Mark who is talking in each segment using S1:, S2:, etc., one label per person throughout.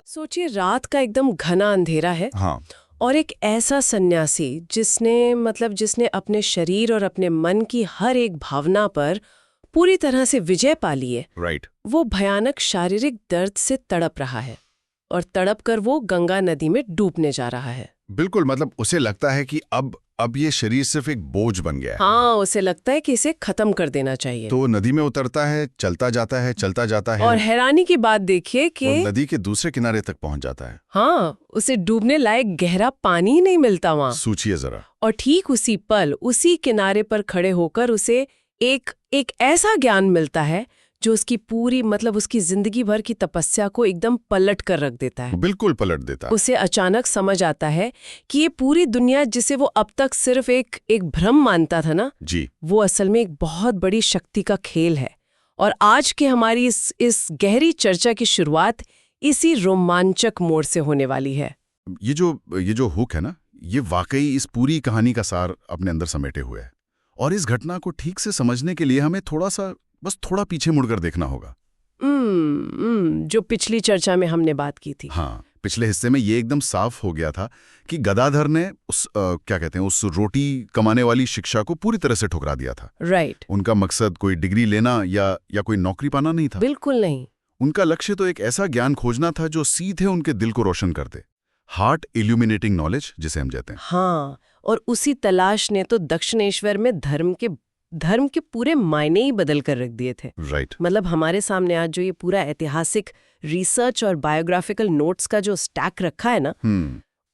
S1: सोचिए, रात का एकदम घना अंधेरा है।
S2: हाँ।
S1: और एक ऐसा सन्यासी जिसने अपने शरीर और अपने मन की हर एक भावना पर पूरी तरह से विजय पा ली है।
S2: राइट।
S1: वो भयानक शारीरिक दर्द से तड़प रहा है और तड़प कर वो गंगा नदी में डूबने जा रहा है।
S2: बिल्कुल, मतलब उसे लगता है कि अब ये शरीर सिर्फ एक बोझ बन गया है।
S1: हाँ, उसे लगता है कि इसे खत्म कर देना चाहिए।
S2: तो नदी में उतरता है, चलता जाता है
S1: और हैरानी की बात देखिए कि
S2: नदी के दूसरे किनारे तक पहुंच जाता है।
S1: हाँ, उसे डूबने लायक गहरा पानी ही नहीं मिलता वहाँ।
S2: सोचिए जरा।
S1: और ठीक उसी पल उसी किनारे पर खड़े होकर उसे एक ऐसा ज्ञान मिलता है जो उसकी पूरी उसकी जिंदगी भर की तपस्या को एकदम पलट कर रख देता है।
S2: बिल्कुल पलट देता है।
S1: उसे अचानक समझ आता है कि ये पूरी दुनिया जिसे वो अब तक सिर्फ एक भ्रम मानता था ना
S2: जी,
S1: वो असल में एक बहुत बड़ी शक्ति का खेल है। और आज के हमारी इस गहरी चर्चा की शुरुआत इसी रोमांचक मोड़ से होने वाली है।
S2: ये जो हुक है ना, ये वाकई इस पूरी कहानी का सार अपने अंदर समेटे हुए है। और इस घटना को ठीक से समझने के लिए हमें थोड़ा पीछे मुड़कर देखना होगा।
S1: जो पिछली चर्चा में हमने बात की थी।
S2: हाँ, पिछले हिस्से में ये एकदम साफ हो गया था कि गदाधर ने उस रोटी कमाने वाली शिक्षा को पूरी तरह से ठुकरा दिया था।
S1: राइट।
S2: उनका मकसद कोई डिग्री लेना या कोई नौकरी पाना नहीं था।
S1: बिल्कुल नहीं।
S2: उनका लक्ष्य तो एक ऐसा ज्ञान खोजना था जो सीधे उनके दिल को रोशन कर दे। हार्ट इल्यूमिनेटिंग नॉलेज जिसे हम कहते हैं।
S1: हाँ, और उसी तलाश ने तो दक्षिणेश्वर में धर्म के पूरे मायने ही बदल कर रख दिए थे।
S2: राइट।
S1: हमारे सामने आज जो ये पूरा ऐतिहासिक रिसर्च और बायोग्राफिकल नोट्स का जो स्टैक रखा है ना,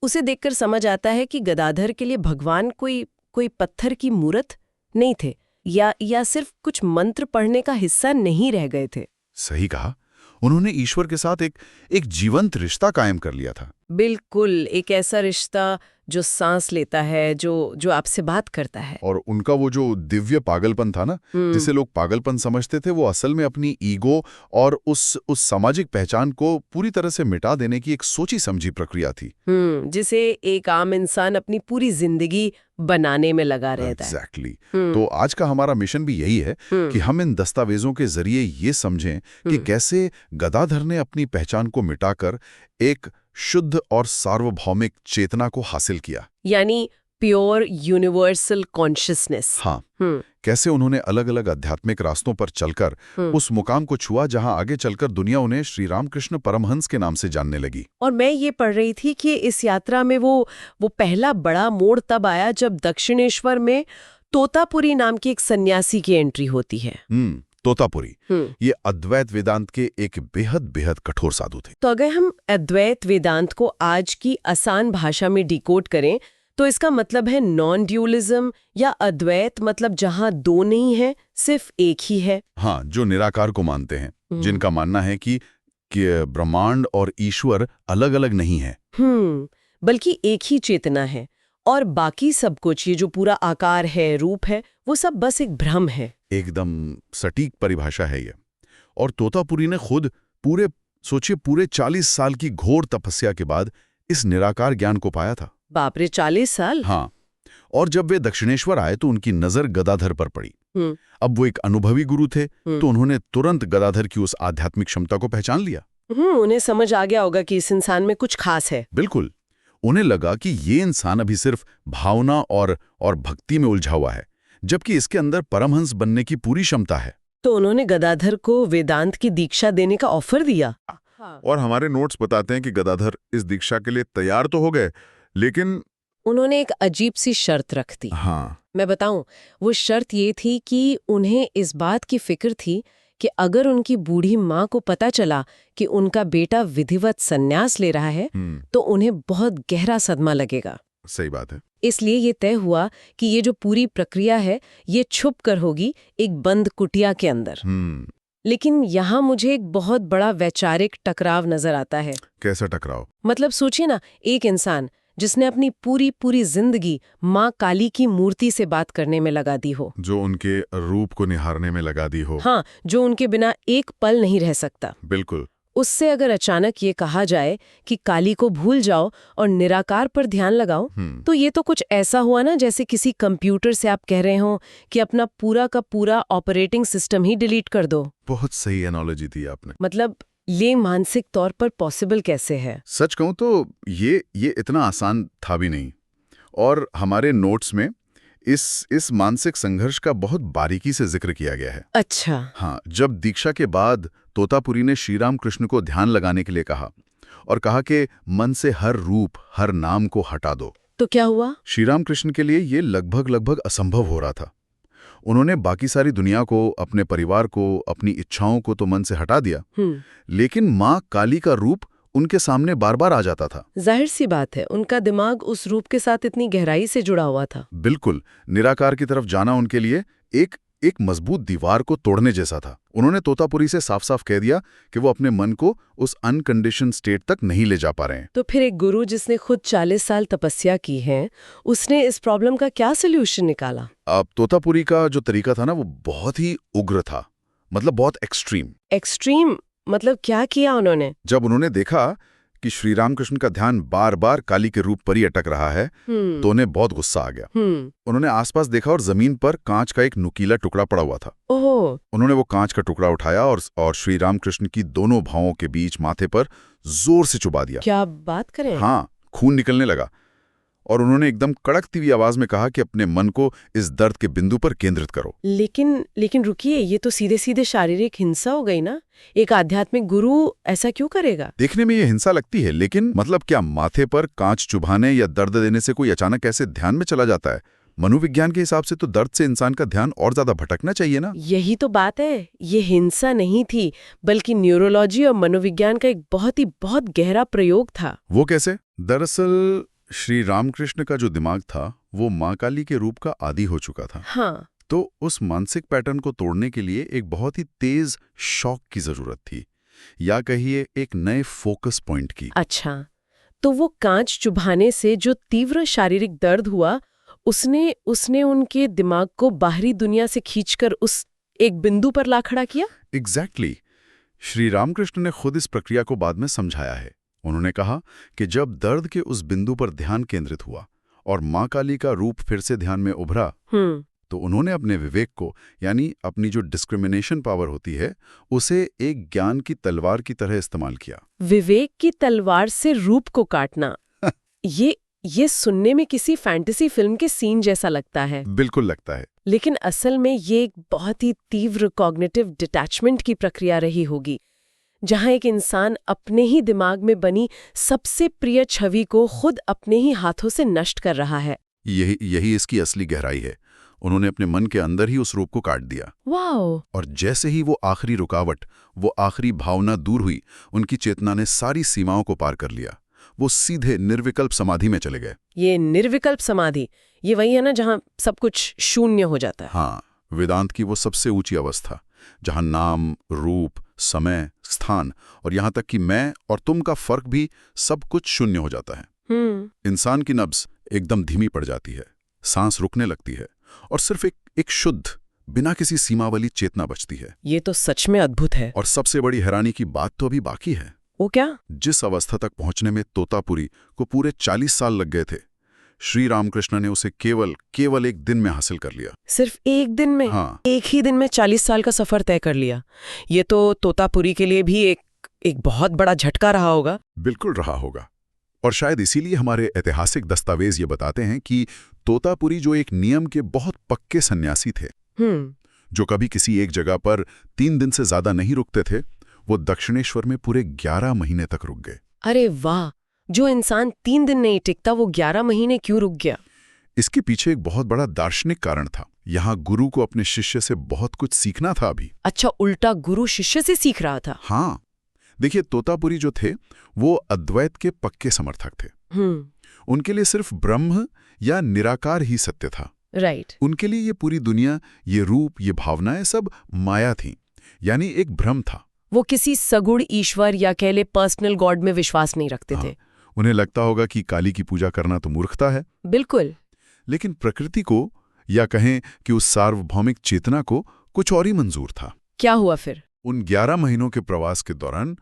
S1: उसे देखकर समझ आता है कि गदाधर के लिए भगवान कोई पत्थर की मूर्त नहीं थे या सिर्फ कुछ मंत्र पढ़ने का हिस्सा नहीं रह गए थे।
S2: सही कहा। उन्होंने ईश्वर के साथ एक जीवंत रिश्ता कायम कर लिया था।
S1: बिल्कुल, एक ऐसा रिश्ता जो सांस लेता है, जो आपसे बात करता है।
S2: और उनका वो जो दिव्य पागलपन था ना, जिसे लोग पागलपन समझते थे, वो असल में अपनी ईगो और उस सामाजिक पहचान को पूरी तरह से मिटा देने की एक सोची समझी प्रक्रिया थी।
S1: जिसे एक आम इंसान अपनी पूरी जिंदगी बनाने में लगा रहता है।
S2: एग्जैक्टली। तो आज का हमारा मिशन भी यही है कि हम इन दस्तावेजों के जरिए ये समझें कि कैसे गदाधर ने अपनी पहचान को मिटाकर एक शुद्ध और सार्वभौमिक चेतना को हासिल किया,
S1: यानी प्योर यूनिवर्सल कॉन्शियसनेस।
S2: हाँ, कैसे उन्होंने अलग अलग आध्यात्मिक रास्तों पर चलकर उस मुकाम को छुआ जहां आगे चलकर दुनिया उन्हें श्री रामकृष्ण परमहंस के नाम से जानने लगी।
S1: और मैं ये पढ़ रही थी कि इस यात्रा में वो पहला बड़ा मोड़ तब आया जब दक्षिणेश्वर में तोतापुरी नाम की एक सन्यासी की एंट्री होती है।
S2: तोतापुरी ये अद्वैत वेदांत के एक बेहद कठोर साधु थे।
S1: तो अगर हम अद्वैत वेदांत को आज की आसान भाषा में डिकोड करें तो इसका मतलब है नॉन ड्यूअलिज्म या अद्वैत, जहां दो नहीं है, सिर्फ एक ही है।
S2: हाँ, जो निराकार को मानते हैं, जिनका मानना है कि ब्रह्मांड और ईश्वर अलग अलग नहीं है,
S1: बल्कि एक ही चेतना है और बाकी सब कुछ, ये जो पूरा आकार है, रूप है, वो सब बस एक भ्रम है।
S2: एकदम सटीक परिभाषा है ये। और तोतापुरी ने खुद पूरे 40 साल की घोर तपस्या के बाद इस निराकार ज्ञान को पाया था।
S1: बाप रे, 40 साल?
S2: हाँ। और जब वे दक्षिणेश्वर आए तो उनकी नजर गदाधर पर पड़ी। अब वो एक अनुभवी गुरु थे, तो उन्होंने तुरंत गदाधर की उस आध्यात्मिक क्षमता को पहचान लिया।
S1: उन्हें समझ आ गया होगा कि इस इंसान में कुछ खास है।
S2: बिल्कुल। उन्हें लगा कि ये इंसान अभी सिर्फ भावना और भक्ति में उलझा हुआ है, जबकि इसके अंदर परमहंस बनने की पूरी क्षमता है।
S1: तो उन्होंने गदाधर को वेदांत की दीक्षा देने का ऑफर दिया।
S3: और हमारे नोट्स बताते हैं कि गदाधर इस दीक्षा के लिए तैयार तो हो गए, लेकिन
S1: उन्होंने एक अजीब सी शर्त रख दी।
S3: हाँ,
S1: मैं बताऊं, वो शर्त ये थी कि उन्हें इस बात की फिक्र थी कि अगर उनकी बूढ़ी माँ को पता चला कि उनका बेटा विधिवत संन्यास ले रहा है तो उन्हें बहुत गहरा सदमा लगेगा।
S3: सही बात है।
S1: इसलिए ये तय हुआ कि ये जो पूरी प्रक्रिया है ये छुप कर होगी, एक बंद कुटिया के अंदर। लेकिन यहाँ मुझे एक बहुत बड़ा वैचारिक टकराव नजर आता है।
S3: कैसा टकराव?
S1: मतलब सोचिए ना, एक इंसान जिसने अपनी पूरी पूरी जिंदगी माँ काली की मूर्ति से बात करने में लगा दी हो,
S3: जो उनके रूप को निहारने में लगा दी हो।
S1: हाँ, जो उनके बिना एक पल नहीं रह सकता।
S3: बिल्कुल।
S1: उससे अगर अचानक ये कहा जाए कि काली को भूल जाओ और निराकार पर ध्यान लगाओ, तो ये तो कुछ ऐसा हुआ ना जैसे किसी कंप्यूटर से आप कह रहे हो कि अपना पूरा का पूरा ऑपरेटिंग सिस्टम ही डिलीट कर दो।
S3: बहुत सही एनालॉजी दी आपने।
S1: मतलब ये मानसिक तौर पर पॉसिबल कैसे है?
S3: सच कहूं तो ये इतना आसान था भी नहीं। और हमारे नोट्स में इस मानसिक संघर्ष का बहुत बारीकी से जिक्र किया गया है।
S1: अच्छा।
S3: हाँ, जब दीक्षा के बाद तोतापुरी ने श्री राम कृष्ण को ध्यान लगाने के लिए कहा और कहा कि मन से हर रूप, हर नाम को हटा दो,
S1: तो क्या हुआ?
S3: श्री राम कृष्ण के लिए ये लगभग असंभव हो रहा था। उन्होंने बाकी सारी दुनिया को, अपने परिवार को, अपनी इच्छाओं को तो मन से हटा दिया, लेकिन माँ काली का रूप उनके सामने बार बार आ जाता था।
S1: जाहिर सी बात है, उनका दिमाग उस रूप के साथ इतनी गहराई से जुड़ा हुआ था।
S3: बिल्कुल, निराकार की तरफ जाना उनके लिए एक मजबूत दीवार को तोड़ने जैसा था। उन्होंने तोतापुरी से साफ साफ कह दिया कि वो अपने मन को उस अनकंडीशन स्टेट तक नहीं ले जा पा रहे हैं।
S1: तो फिर एक गुरु जिसने खुद 40 साल तपस्या की है, उसने इस प्रॉब्लम का क्या सोल्यूशन निकाला?
S3: अब तोतापुरी का जो तरीका था ना, वो बहुत ही उग्र था, मतलब बहुत एक्सट्रीम।
S1: एक्सट्रीम मतलब क्या किया उन्होंने?
S3: जब उन्होंने देखा कि श्री रामकृष्ण का ध्यान बार बार काली के रूप पर ही अटक रहा है, तो उन्हें बहुत गुस्सा आ गया। उन्होंने आसपास देखा और जमीन पर कांच का एक नुकीला टुकड़ा पड़ा हुआ था।
S1: ओह!
S3: उन्होंने वो कांच का टुकड़ा उठाया और श्री रामकृष्ण की दोनों भौहों के बीच माथे पर जोर से चुबा दिया।
S1: क्या बात करें?
S3: हाँ, खून निकलने लगा और उन्होंने एकदम कड़कती हुई आवाज में कहा कि अपने मन को इस दर्द के बिंदु पर केंद्रित करो।
S1: लेकिन रुकिए, ये तो सीधे सीधे शारीरिक हिंसा हो गई ना? एक आध्यात्मिक गुरु ऐसा क्यों करेगा?
S3: देखने में ये हिंसा लगती है, लेकिन मतलब क्या माथे पर कांच चुभाने या दर्द देने से कोई अचानक ऐसे ध्यान में चला जाता है? मनोविज्ञान के हिसाब से तो दर्द से इंसान का ध्यान और ज्यादा भटकना चाहिए ना।
S1: यही तो बात है, ये हिंसा नहीं थी, बल्कि न्यूरोलॉजी और मनोविज्ञान का एक बहुत गहरा प्रयोग था।
S3: वो कैसे? दरअसल श्री रामकृष्ण का जो दिमाग था वो माँ काली के रूप का आदी हो चुका था।
S1: हाँ।
S3: तो उस मानसिक पैटर्न को तोड़ने के लिए एक बहुत ही तेज शॉक की जरूरत थी, या कहिए एक नए फोकस पॉइंट की।
S1: अच्छा, तो वो कांच चुभाने से जो तीव्र शारीरिक दर्द हुआ, उसने उनके दिमाग को बाहरी दुनिया से खींचकर उस एक बिंदु पर ला खड़ा किया।
S3: एग्जैक्टली। श्री रामकृष्ण ने खुद इस प्रक्रिया को बाद में समझाया है। उन्होंने कहा कि जब दर्द के उस बिंदु पर ध्यान केंद्रित हुआ और माँ काली का रूप फिर से ध्यान में उभरा, तो उन्होंने अपने विवेक को, यानी अपनी जो डिस्क्रिमिनेशन पावर होती है, उसे एक ज्ञान की तलवार की तरह इस्तेमाल किया।
S1: विवेक की तलवार से रूप को काटना ये सुनने में किसी फैंटेसी फिल्म के सीन जैसा लगता है।
S3: बिल्कुल लगता है,
S1: लेकिन असल में ये एक बहुत ही तीव्र कॉग्निटिव डिटैचमेंट की प्रक्रिया रही होगी, जहां एक इंसान अपने ही दिमाग में बनी सबसे प्रिय छवि को खुद अपने ही हाथों से नष्ट कर रहा है।
S3: यही इसकी असली गहराई है। उन्होंने अपने मन के अंदर ही उस रूप को काट दिया।
S1: वाओ!
S3: और जैसे ही वो आखिरी रुकावट, वो आखिरी भावना दूर हुई, उनकी चेतना ने सारी सीमाओं को पार कर लिया। वो सीधे निर्विकल्प समाधि में चले गए।
S1: ये निर्विकल्प समाधि, ये वही है ना जहां सब कुछ शून्य हो जाता है?
S3: हाँ, वेदांत की वो सबसे ऊंची अवस्था, जहां नाम, रूप, समय, स्थान और यहां तक कि मैं और तुम का फर्क भी सब कुछ शून्य हो जाता है। इंसान की नब्ज एकदम धीमी पड़ जाती है, सांस रुकने लगती है और सिर्फ एक शुद्ध, बिना किसी सीमा वाली चेतना बचती है।
S1: ये तो सच में अद्भुत है।
S3: और सबसे बड़ी हैरानी की बात तो अभी बाकी है।
S1: वो क्या?
S3: जिस अवस्था तक पहुंचने में तोतापुरी को पूरे 40 साल लग गए थे, श्री रामकृष्ण ने उसे केवल एक दिन में हासिल कर लिया।
S1: सिर्फ एक दिन में?
S3: हाँ।
S1: एक ही दिन में 40 साल का सफर तय कर लिया। ये तो तोतापुरी के लिए भी एक बहुत बड़ा झटका रहा होगा।
S3: बिल्कुल रहा होगा। और शायद इसीलिए हमारे ऐतिहासिक दस्तावेज ये बताते हैं कि तोतापुरी जो एक नियम के बहुत पक्के सन्यासी थे, जो कभी किसी एक जगह पर 3 दिन से ज्यादा नहीं रुकते थे, वो दक्षिणेश्वर में पूरे 11 महीने तक रुक गए।
S1: अरे वाह! जो इंसान 3 दिन नहीं टिकता, वो 11 महीने क्यों रुक गया?
S3: इसके पीछे एक बहुत बड़ा दार्शनिक कारण था। यहाँ गुरु को अपने शिष्य से बहुत कुछ सीखना था अभी।
S1: अच्छा, उल्टा गुरु शिष्य से सीख रहा था?
S3: हाँ, देखिए, तोतापुरी जो थे वो अद्वैत के पक्के समर्थक थे। उनके लिए सिर्फ ब्रह्म या निराकार ही सत्य था।
S1: राइट।
S3: उनके लिए ये पूरी दुनिया, ये रूप, ये भावनाएं सब माया थीं।
S2: यानी एक भ्रम था।
S1: वो किसी सगुण ईश्वर या कह ले पर्सनल गॉड में विश्वास नहीं रखते थे।
S2: उन्हें लगता होगा कि काली की पूजा करना तो मूर्खता है।
S1: बिल्कुल।
S2: लेकिन प्रकृति को, या कहें कि उस सार्वभौमिक चेतना को, कुछ और ही मंजूर था।
S1: क्या हुआ फिर?
S2: उन 11 महीनों के प्रवास के दौरान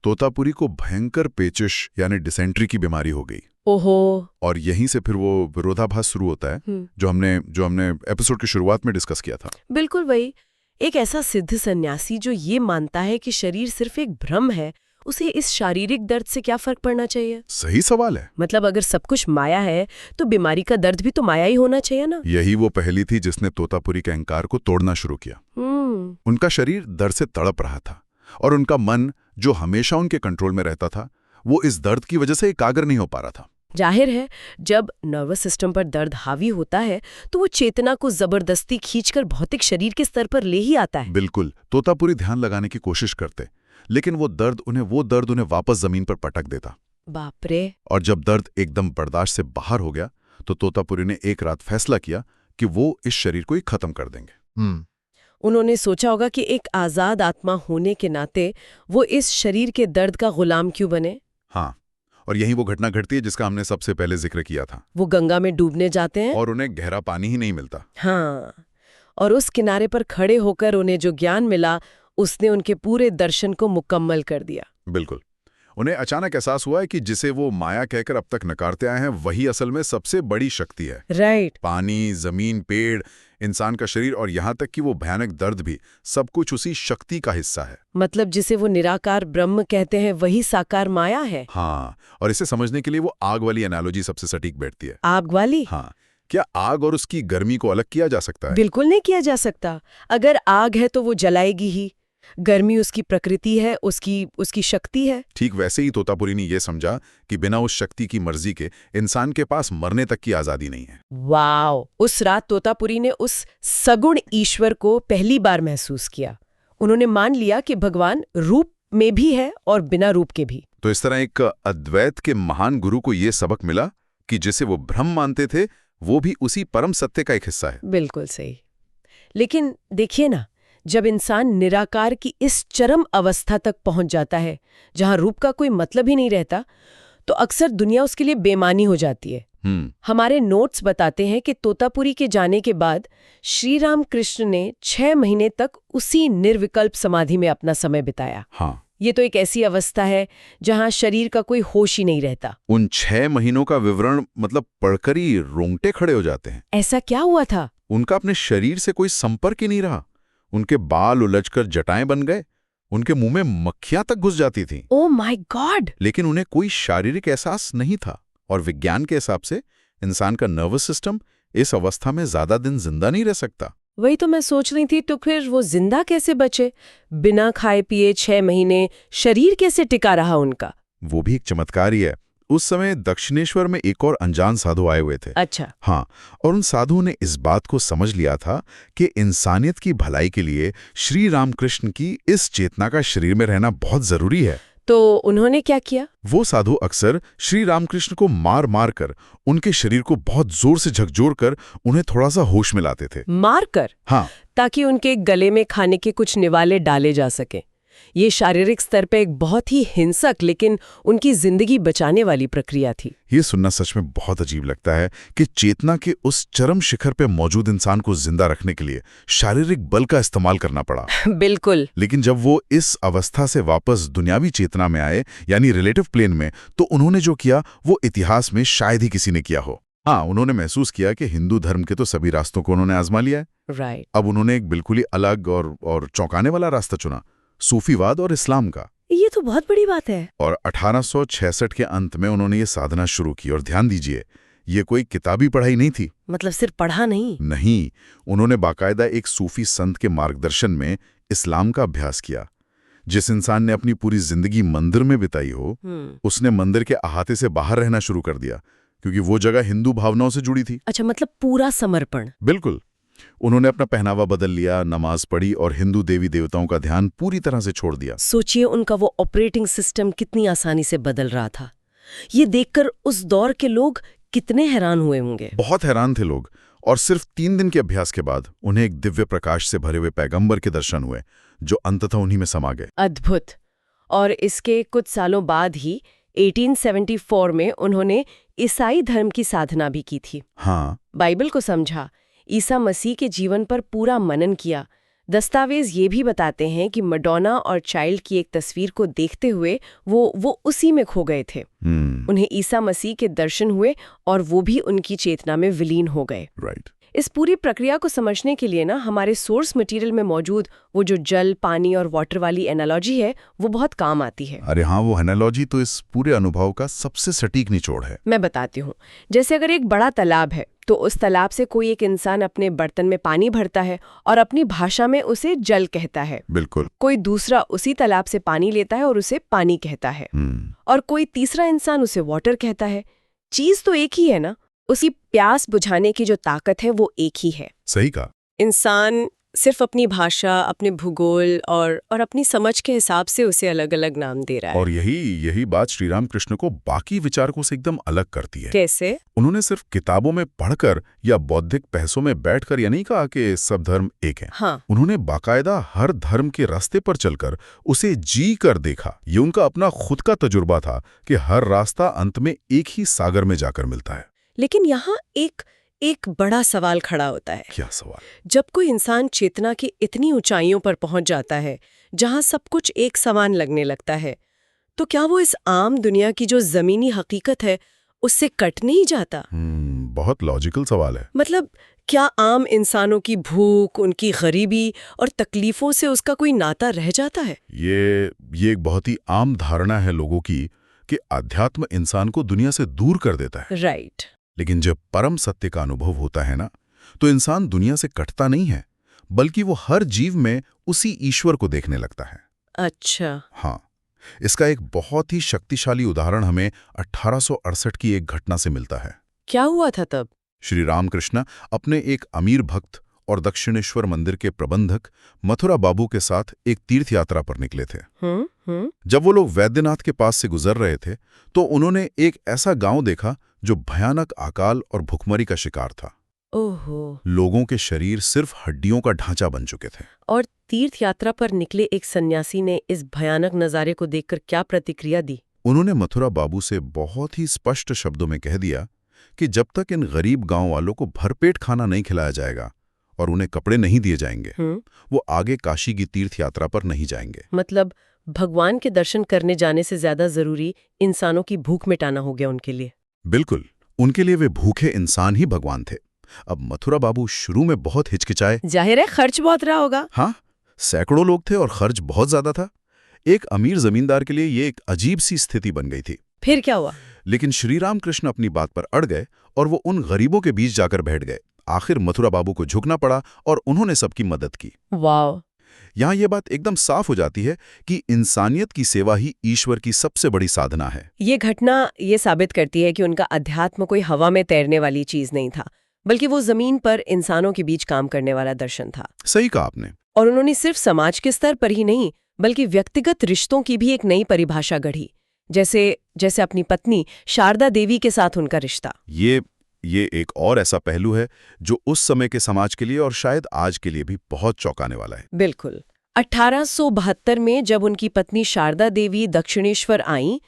S2: तोतापुरी को भयंकर पेचिश यानी डिसेंट्री की बीमारी हो गई।
S1: ओहो।
S2: और यहीं से फिर वो विरोधाभास शुरू होता है जो हमने एपिसोड की शुरुआत में डिस्कस किया था।
S1: बिल्कुल वही। एक ऐसा सिद्ध सन्यासी जो ये मानता है कि शरीर सिर्फ एक भ्रम है, उसे इस शारीरिक दर्द से क्या फर्क पड़ना चाहिए?
S2: सही सवाल है।
S1: मतलब अगर सब कुछ माया है तो बीमारी का दर्द भी तो माया ही होना चाहिए ना।
S2: यही वो पहली थी जिसने तोतापुरी के अहंकार को तोड़ना शुरू किया। उनका शरीर दर्द से तड़प रहा था और उनका मन, जो हमेशा उनके कंट्रोल में रहता था, वो इस दर्द की वजह से एकाग्र नहीं हो पा रहा था।
S1: जाहिर है, जब नर्वस सिस्टम पर दर्द हावी होता है तो वो चेतना को जबरदस्ती खींचकर भौतिक शरीर के स्तर पर ले ही आता है।
S2: बिल्कुल। तोतापुरी ध्यान लगाने की कोशिश करते, लेकिन वो दर्द उन्हें वापस जमीन पर पटक देता।
S1: बाप रे।
S2: और जब दर्द एकदम बर्दाश्त से बाहर हो गया तो तोतापुरी ने एक रात फैसला किया कि वो इस शरीर को ही खत्म कर देंगे।
S1: उन्होंने सोचा होगा कि एक आजाद आत्मा होने के नाते वो इस शरीर के दर्द का गुलाम क्यों बने।
S2: हाँ, और यही वो घटना घटती है जिसका हमने सबसे पहले जिक्र किया था।
S1: वो गंगा में डूबने जाते हैं
S2: और उन्हें गहरा पानी ही नहीं मिलता।
S1: हाँ, और उस किनारे पर खड़े होकर उन्हें जो ज्ञान मिला उसने उनके पूरे दर्शन को मुकम्मल कर दिया।
S2: बिल्कुल। उन्हें अचानक एहसास हुआ है कि जिसे वो माया कहकर अब तक नकारते आए हैं, वही असल में सबसे बड़ी शक्ति है।
S1: राइट।
S2: पानी, जमीन, पेड़, इंसान का शरीर और यहाँ तक कि वो भयानक दर्द भी, सब कुछ उसी शक्ति का हिस्सा है।
S1: मतलब जिसे वो निराकार ब्रह्म कहते हैं वही साकार माया है।
S2: हाँ, और इसे समझने के लिए वो आग वाली एनालॉजी सबसे सटीक बैठती है।
S1: आग वाली?
S2: हाँ। क्या आग और उसकी गर्मी को अलग किया जा सकता है?
S1: बिल्कुल नहीं किया जा सकता। अगर आग है तो वो जलाएगी ही। गर्मी उसकी प्रकृति है, उसकी शक्ति है।
S2: ठीक वैसे ही तोतापुरी ने यह समझा कि बिना उस शक्ति की मर्जी के इंसान के पास मरने तक की आजादी नहीं है।
S1: वाओ! उस रात तोतापुरी ने उस सगुण ईश्वर को पहली बार महसूस किया। उन्होंने मान लिया कि भगवान रूप में भी है और बिना रूप के भी।
S2: तो इस तरह एक अद्वैत के महान गुरु को यह सबक मिला कि जिसे वो भ्रम मानते थे वो भी उसी परम सत्य का एक हिस्सा है।
S1: बिल्कुल सही। लेकिन देखिए ना, जब इंसान निराकार की इस चरम अवस्था तक पहुंच जाता है जहां रूप का कोई मतलब ही नहीं रहता, तो अक्सर दुनिया उसके लिए बेमानी हो जाती है। हमारे नोट्स बताते हैं कि तोतापुरी के जाने के बाद श्री राम कृष्ण ने 6 महीने तक उसी निर्विकल्प समाधि में अपना समय बिताया।
S2: हाँ।
S1: ये तो एक ऐसी अवस्था है जहां शरीर का कोई होश ही नहीं रहता।
S2: उन 6 महीनों का विवरण मतलब पढ़कर ही रोंगटे खड़े हो जाते हैं।
S1: ऐसा क्या हुआ था?
S2: उनका अपने शरीर से कोई संपर्क ही नहीं रहा। उनके बाल उलझकर जटाएं बन गए, उनके मुंह में मक्खियां तक घुस जाती थीं।
S1: Oh my God!
S2: लेकिन उन्हें कोई शारीरिक एहसास नहीं था, और विज्ञान के हिसाब से इंसान का नर्वस सिस्टम इस अवस्था में ज्यादा दिन जिंदा नहीं रह सकता।
S1: वही तो मैं सोच रही थी, तो फिर वो जिंदा कैसे बचे? बिना खाए पिए 6 महीने शरीर कैसे टिका रहा उनका?
S2: वो भी एक चमत्कार ही है। उस समय दक्षिणेश्वर में एक और अनजान साधु आए हुए थे।
S1: अच्छा।
S2: हाँ, और उन साधुओं ने इस बात को समझ लिया था कि इंसानियत की भलाई के लिए श्री रामकृष्ण की इस चेतना का शरीर में रहना बहुत जरूरी है।
S1: तो उन्होंने क्या किया?
S2: वो साधु अक्सर श्री रामकृष्ण को मार मार कर उनके शरीर को बहुत जोर से झकझोर कर उन्हें थोड़ा सा होश में लाते थे।
S1: मार कर?
S2: हाँ,
S1: ताकि उनके गले में खाने के कुछ निवाले डाले जा सके। ये शारीरिक स्तर पे एक बहुत ही हिंसक लेकिन उनकी जिंदगी बचाने वाली प्रक्रिया थी।
S2: ये सुनना सच में बहुत अजीब लगता है कि चेतना के उस चरम शिखर पे मौजूद इंसान को जिंदा रखने के लिए शारीरिक बल का इस्तेमाल करना पड़ा।
S1: बिल्कुल।
S2: लेकिन जब वो इस अवस्था से वापस दुनियावी चेतना में आए, यानी रिलेटिव प्लेन में, तो उन्होंने जो किया वो इतिहास में शायद ही किसी ने किया हो। हाँ, उन्होंने महसूस किया कि हिंदू धर्म के तो सभी रास्तों को उन्होंने आजमा लिया है।
S1: राइट।
S2: अब उन्होंने एक बिल्कुल ही अलग और चौंकाने वाला रास्ता चुना, सूफीवाद और इस्लाम का।
S1: ये तो बहुत बड़ी बात है।
S2: और 1866 के अंत में उन्होंने ये साधना शुरू की। और ध्यान दीजिए, ये कोई किताबी पढ़ाई नहीं थी।
S1: मतलब सिर्फ पढ़ा नहीं,
S2: उन्होंने बाकायदा एक सूफी संत के मार्गदर्शन में इस्लाम का अभ्यास किया। जिस इंसान ने अपनी पूरी जिंदगी मंदिर में बिताई हो, उसने मंदिर के अहाते से बाहर रहना शुरू कर दिया, क्योंकि वो जगह हिंदू भावनाओं से जुड़ी थी।
S1: अच्छा, मतलब पूरा समर्पण।
S2: बिल्कुल। उन्होंने अपना पहनावा बदल लिया, नमाज पढ़ी और हिंदू देवी देवताओं का ध्यान पूरी तरह से छोड़ दिया।
S1: सोचिए उनका वो ऑपरेटिंग सिस्टम कितनी आसानी से बदल रहा था। ये देखकर उस दौर के लोग कितने हैरान हुए होंगे।
S2: बहुत हैरान थे लोग। और सिर्फ 3 दिन के अभ्यास के बाद उन्हें एक दिव्य प्रकाश से भरे हुए पैगंबर के दर्शन हुए, जो अंततः उन्हीं में समा गए।
S1: अद्भुत। और इसके कुछ सालों बाद ही 1874 में उन्होंने ईसाई धर्म की साधना भी की थी।
S2: हाँ,
S1: बाइबल को समझा, ईसा मसीह के जीवन पर पूरा मनन किया। दस्तावेज ये भी बताते हैं कि मडोना और चाइल्ड की एक तस्वीर को देखते हुए वो उसी में खो गए थे। उन्हें ईसा मसीह के दर्शन हुए और वो भी उनकी चेतना में विलीन हो गए।
S2: राइट।
S1: इस पूरी प्रक्रिया को समझने के लिए ना हमारे सोर्स मटेरियल में मौजूद वो जो जल, पानी और वाटर वाली एनालॉजी है वो बहुत काम आती है।
S2: अरे हाँ, वो एनालॉजी तो इस पूरे अनुभव का सबसे सटीक निचोड़ है।
S1: मैं बताती हूँ। जैसे अगर एक बड़ा तालाब है तो उस तालाब से कोई एक इंसान अपने बर्तन में पानी भरता है और अपनी भाषा में उसे जल कहता है।
S2: बिल्कुल।
S1: कोई दूसरा उसी तालाब से पानी लेता है और उसे पानी कहता है। और कोई तीसरा इंसान उसे वाटर कहता है। चीज तो एक ही है ना, उसी प्यास बुझाने की जो ताकत है वो एक ही है।
S2: सही कहा।
S1: इंसान सिर्फ अपनी भाषा, अपने भूगोल और अपनी समझ के हिसाब से उसे अलग अलग नाम दे रहा है।
S2: और यही बात श्री राम कृष्ण को बाकी विचारकों से एकदम अलग करती है।
S1: कैसे?
S2: उन्होंने सिर्फ किताबों में पढ़कर या बौद्धिक बहसों में बैठकर यह नहीं कहा कि सब धर्म एक हैं।
S1: हाँ।
S2: उन्होंने बाकायदा हर धर्म के रास्ते पर चलकर उसे जी कर देखा। ये उनका अपना खुद का तजुर्बा था कि हर रास्ता अंत में एक ही सागर में जाकर मिलता है।
S1: लेकिन यहाँ एक बड़ा सवाल खड़ा होता है।
S2: क्या सवाल?
S1: जब कोई इंसान चेतना की इतनी ऊंचाइयों पर पहुंच जाता है जहां सब कुछ एक समान लगने लगता है, तो क्या वो इस आम दुनिया की जो जमीनी हकीकत है उससे कट नहीं जाता?
S2: बहुत लॉजिकल सवाल है।
S1: मतलब क्या आम इंसानों की भूख, उनकी गरीबी और तकलीफों से उसका कोई नाता रह जाता है?
S2: ये एक बहुत ही आम धारणा है लोगों की कि अध्यात्म इंसान को दुनिया से दूर कर देता है।
S1: राइट।
S2: लेकिन जब परम सत्य का अनुभव होता है ना, तो इंसान दुनिया से कटता नहीं है, बल्कि वो हर जीव में उसी ईश्वर को देखने लगता है।
S1: अच्छा।
S2: हाँ, इसका एक बहुत ही शक्तिशाली उदाहरण हमें 1868 की एक घटना से मिलता है।
S1: क्या हुआ था तब?
S2: श्री रामकृष्ण अपने एक अमीर भक्त और दक्षिणेश्वर मंदिर के प्रबंधक मथुरा बाबू के साथ एक तीर्थ यात्रा पर निकले थे। जब वो लोग वैद्यनाथ के पास से गुजर रहे थे तो उन्होंने एक ऐसा गांव देखा जो भयानक अकाल और भुखमरी का शिकार था।
S1: ओहो।
S2: लोगों के शरीर सिर्फ हड्डियों का ढांचा बन चुके थे।
S1: और तीर्थ यात्रा पर निकले एक सन्यासी ने इस भयानक नजारे को देखकर क्या प्रतिक्रिया दी?
S2: उन्होंने मथुरा बाबू से बहुत ही स्पष्ट शब्दों में कह दिया कि जब तक इन गरीब गांव वालों को भरपेट खाना नहीं खिलाया जाएगा और उन्हें कपड़े नहीं दिए जाएंगे, वो आगे काशी की तीर्थ यात्रा पर नहीं जाएंगे।
S1: मतलब भगवान के दर्शन करने जाने से ज्यादा जरूरी इंसानों की भूख मिटाना हो गया उनके लिए।
S2: बिल्कुल, उनके लिए वे भूखे इंसान ही भगवान थे। अब मथुरा बाबू शुरू में बहुत हिचकिचाए।
S1: जाहिर है खर्च बहुत रहा होगा।
S2: हाँ, सैकड़ों लोग थे और खर्च बहुत ज्यादा था। एक अमीर जमींदार के लिए ये एक अजीब सी स्थिति बन गई थी।
S1: फिर क्या हुआ?
S2: लेकिन श्री राम कृष्ण अपनी बात पर अड़ गए और वो उन गरीबों के बीच जाकर बैठ गए। आखिर मथुरा बाबू को झुकना पड़ा और उन्होंने सबकी मदद की।
S1: वाह।
S2: यहाँ ये बात एकदम साफ हो जाती है कि इंसानियत की सेवा ही ईश्वर की सबसे बड़ी साधना है।
S1: ये घटना ये साबित करती है कि उनका अध्यात्म कोई हवा में तैरने वाली चीज नहीं था, बल्कि वो जमीन पर इंसानों के बीच काम करने वाला दर्शन था।
S2: सही कहा आपने। और
S1: उन्होंने सिर्फ समाज के स्तर पर ही नहीं, बल्कि व्यक्तिगत रिश्तों की भी एक नई परिभाषा गढ़ी। जैसे अपनी पत्नी शारदा देवी के साथ उनका रिश्ता।
S2: ये एक और ऐसा पहलू है जो उस समय के समाज के लिए और शायद आज के लिए भी बहुत चौंकाने वाला है।
S1: बिल्कुल। 1872 में जब उनकी पत्नी शारदा देवी दक्षिणेश्वर आईं,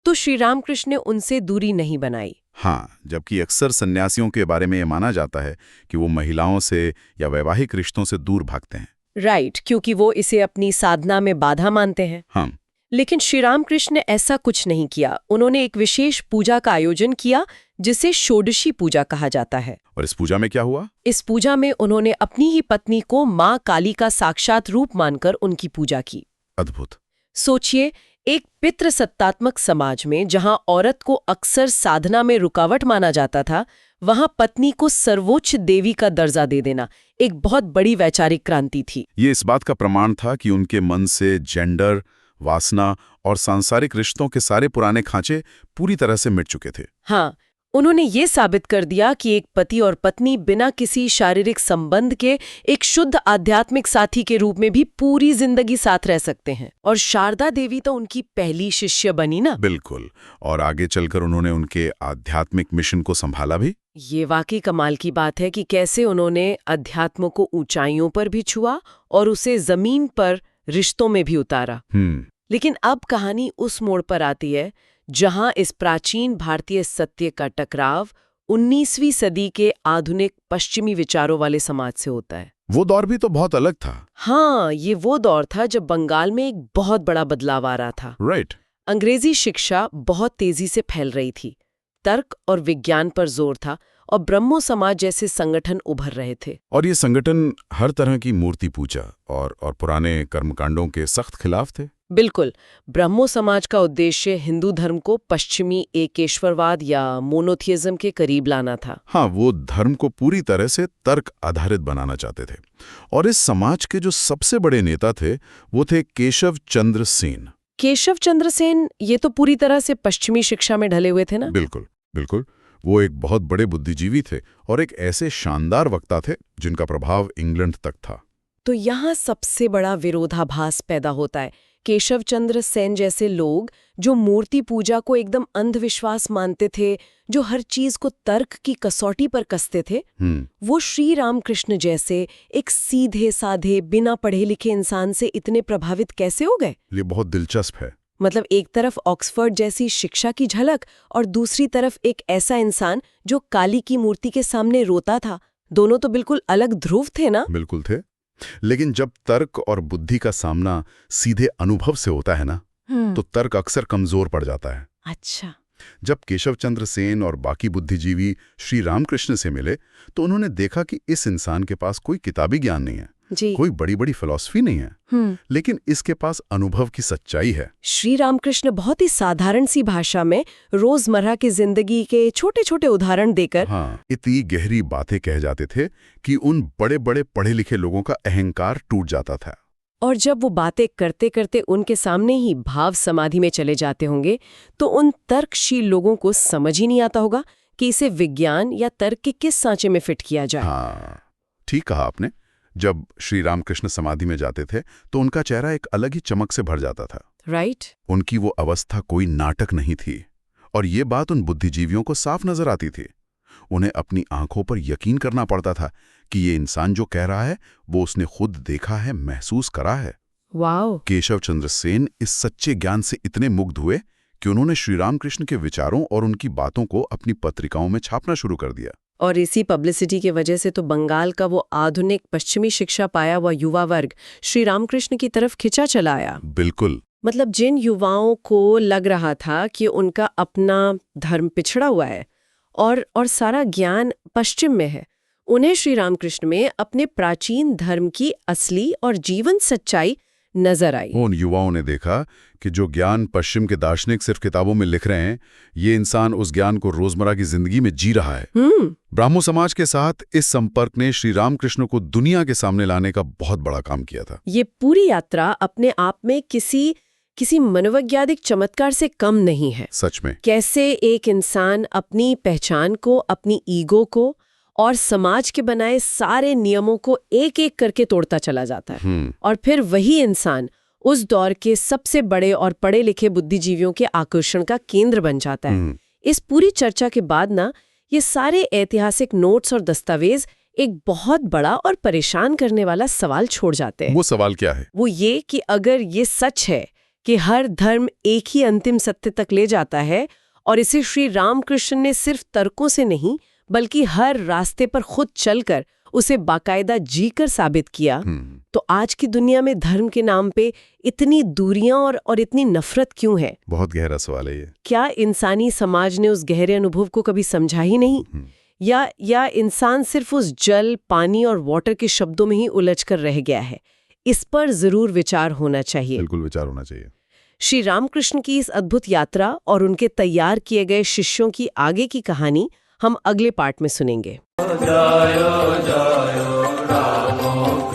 S1: तो श्री रामकृष्ण ने उनसे दूरी नहीं बनाई।
S2: हाँ, जबकि अक्सर सन्यासियों के बारे में ये माना जाता है कि वो महिलाओं से या वैवाहिक रिश्तों से दूर भागते हैं।
S1: राइट, क्योंकि वो इसे अपनी साधना में बाधा मानते हैं।
S2: हाँ।
S1: लेकिन श्री रामकृष्ण ने ऐसा कुछ नहीं किया। उन्होंने एक विशेष पूजा का आयोजन किया जिसे षोडशी पूजा कहा जाता है।
S2: और इस पूजा में क्या हुआ?
S1: इस पूजा में उन्होंने अपनी ही पत्नी को माँ काली का साक्षात रूप मानकर उनकी पूजा की।
S2: अद्भुत।
S1: सोचिए, एक पितृसत्तात्मक समाज में जहां औरत को अक्सर साधना में रुकावट माना जाता था, वहां पत्नी को सर्वोच्च देवी का दर्जा दे देना एक बहुत बड़ी वैचारिक क्रांति थी।
S2: ये इस बात का प्रमाण था कि उनके मन से जेंडर, वासना और सांसारिक रिश्तों के सारे पुराने खांचे पूरी तरह से मिट चुके थे।
S1: हाँ, उन्होंने ये साबित कर दिया कि एक पति और पत्नी बिना किसी शारीरिक संबंध के एक शुद्ध आध्यात्मिक साथी के रूप में भी पूरी जिंदगी साथ रह सकते हैं। और शारदा देवी तो उनकी पहली शिष्य बनी ना।
S2: बिल्कुल। और आगे चलकर उन्होंने उनके आध्यात्मिक मिशन को संभाला भी।
S1: ये वाकई कमाल की बात है कि कैसे उन्होंने अध्यात्म को ऊंचाइयों पर भी छुआ और उसे जमीन पर रिश्तों में भी उतारा। लेकिन अब कहानी उस मोड़ पर आती है जहां इस प्राचीन भारतीय सत्य का टकराव 19वीं सदी के आधुनिक पश्चिमी विचारों वाले समाज से होता है।
S3: वो दौर भी तो बहुत अलग था।
S1: हाँ, ये वो दौर था जब बंगाल में एक बहुत बड़ा बदलाव आ रहा था।
S3: राइट।
S1: अंग्रेजी शिक्षा बहुत तेजी से फैल रही थी, तर्क और विज्ञान पर जोर था और ब्रह्मो समाज जैसे संगठन उभर रहे थे।
S3: और ये संगठन हर तरह की मूर्ति पूजा और पुराने कर्मकांडों के सख्त खिलाफ थे।
S1: बिल्कुल। ब्रह्मो समाज का उद्देश्य हिंदू धर्म को पश्चिमी एकेश्वरवाद या मोनोथियज्म के करीब लाना था।
S3: हाँ, वो धर्म को पूरी तरह से तर्क आधारित बनाना चाहते थे। और इस समाज के जो सबसे बड़े नेता थे वो थे केशव चंद्र सेन।
S1: केशव चंद्र सेन ये तो पूरी तरह से पश्चिमी शिक्षा में ढले हुए थे ना?
S3: बिल्कुल बिल्कुल। वो एक बहुत बड़े बुद्धिजीवी थे और एक ऐसे शानदार वक्ता थे जिनका प्रभाव इंग्लैंड तक था।
S1: तो यहाँ सबसे बड़ा विरोधाभास पैदा होता है। केशव चंद्र सेन जैसे लोग जो मूर्ति पूजा को एकदम अंधविश्वास मानते थे, जो हर चीज को तर्क की कसौटी पर कसते थे, वो श्री रामकृष्ण जैसे एक सीधे साधे बिना पढ़े लिखे इंसान से इतने प्रभावित कैसे हो गए?
S3: ये बहुत दिलचस्प है।
S1: मतलब एक तरफ ऑक्सफोर्ड जैसी शिक्षा की झलक और दूसरी तरफ एक ऐसा इंसान जो काली की मूर्ति के सामने रोता था। दोनों तो बिल्कुल अलग ध्रुव थे ना?
S3: बिल्कुल थे। लेकिन जब तर्क और बुद्धि का सामना सीधे अनुभव से होता है ना, तो तर्क अक्सर कमजोर पड़ जाता है।
S1: अच्छा।
S3: जब केशव चंद्र सेन और बाकी बुद्धिजीवी श्री रामकृष्ण से मिले तो उन्होंने देखा कि इस इंसान के पास कोई किताबी ज्ञान नहीं है, कोई बड़ी बड़ी फिलॉसफी नहीं है, लेकिन इसके पास अनुभव की सच्चाई है।
S1: श्री रामकृष्ण बहुत ही साधारण सी भाषा में रोजमर्रा की जिंदगी के छोटे छोटे उदाहरण देकर
S3: इतनी गहरी बातें कह जाते थे कि उन बड़े बड़े पढ़े लिखे लोगों का अहंकार टूट जाता था।
S1: और जब वो बातें करते करते उनके सामने ही भाव समाधि में चले जाते होंगे तो उन तर्कशील लोगों को समझ ही नहीं आता होगा कि इसे विज्ञान या तर्क के किस सांचे में फिट किया जाए।
S3: हाँ, ठीक कहा आपने। जब श्री रामकृष्ण समाधि में जाते थे तो उनका चेहरा एक अलग ही चमक से भर जाता था।
S1: राइट।
S3: उनकी वो अवस्था कोई नाटक नहीं थी और ये बात उन बुद्धिजीवियों को साफ नजर आती थी। उन्हें अपनी आंखों पर यकीन करना पड़ता था कि ये इंसान जो कह रहा है वो उसने खुद देखा है, महसूस करा है।
S1: वाओ।
S3: केशव चंद्र सेन इस सच्चे ज्ञान से इतने मुग्ध हुए कि उन्होंने श्री रामकृष्ण के विचारों और उनकी बातों को अपनी पत्रिकाओं में छापना शुरू कर दिया।
S1: और इसी पब्लिसिटी की वजह से तो बंगाल का वो आधुनिक पश्चिमी शिक्षा पाया हुआ युवा वर्ग श्री रामकृष्ण की तरफ खिंचा चला आया।
S3: बिल्कुल।
S1: मतलब जिन युवाओं को लग रहा था कि उनका अपना धर्म पिछड़ा हुआ है और सारा ज्ञान पश्चिम में है, उन्हें श्री रामकृष्ण में अपने प्राचीन धर्म की असली और जीवन सच्चाई नजर आई।
S3: उन युवाओं ने देखा कि जो ज्ञान पश्चिम के दार्शनिक सिर्फ किताबों में लिख रहे हैं, ये इंसान उस ज्ञान को रोजमर्रा की जिंदगी में जी रहा है। ब्राह्मो समाज के साथ इस संपर्क ने श्री रामकृष्ण को दुनिया के सामने लाने का बहुत बड़ा काम किया था।
S1: ये पूरी यात्रा अपने आप में किसी मनोवैज्ञानिक चमत्कार से कम नहीं है।
S3: सच में।
S1: कैसे एक इंसान अपनी पहचान को, अपनी ईगो को और समाज के बनाए सारे नियमों को एक एक करके तोड़ता चला जाता है, और फिर वही इंसान उस दौर के सबसे बड़े और पढ़े लिखे बुद्धिजीवियों के आकर्षण का केंद्र बन जाता है। इस पूरी चर्चा के बाद ना ये सारे ऐतिहासिक नोट्स और दस्तावेज एक बहुत बड़ा और परेशान करने वाला सवाल छोड़ जाते हैं।
S3: वो सवाल क्या है?
S1: वो ये कि अगर ये सच है कि हर धर्म एक ही अंतिम सत्य तक ले जाता है और इसे श्री रामकृष्ण ने सिर्फ तर्कों से नहीं बल्कि हर रास्ते पर खुद चलकर उसे बाकायदा जीकर साबित किया, तो आज की दुनिया में धर्म के नाम पे इतनी दूरियां और इतनी नफरत क्यों है?
S3: बहुत गहरा सवाल है ये।
S1: क्या इंसानी समाज ने उस गहरे अनुभव को कभी समझा ही नहीं, या इंसान सिर्फ उस जल, पानी और वाटर के शब्दों में ही उलझ कर रह गया है? इस पर जरूर विचार होना चाहिए।
S3: बिल्कुल विचार होना चाहिए।
S1: श्री रामकृष्ण की इस अद्भुत यात्रा और उनके तैयार किए गए शिष्यों की आगे की कहानी हम अगले पार्ट में सुनेंगे।
S4: जय जय राम।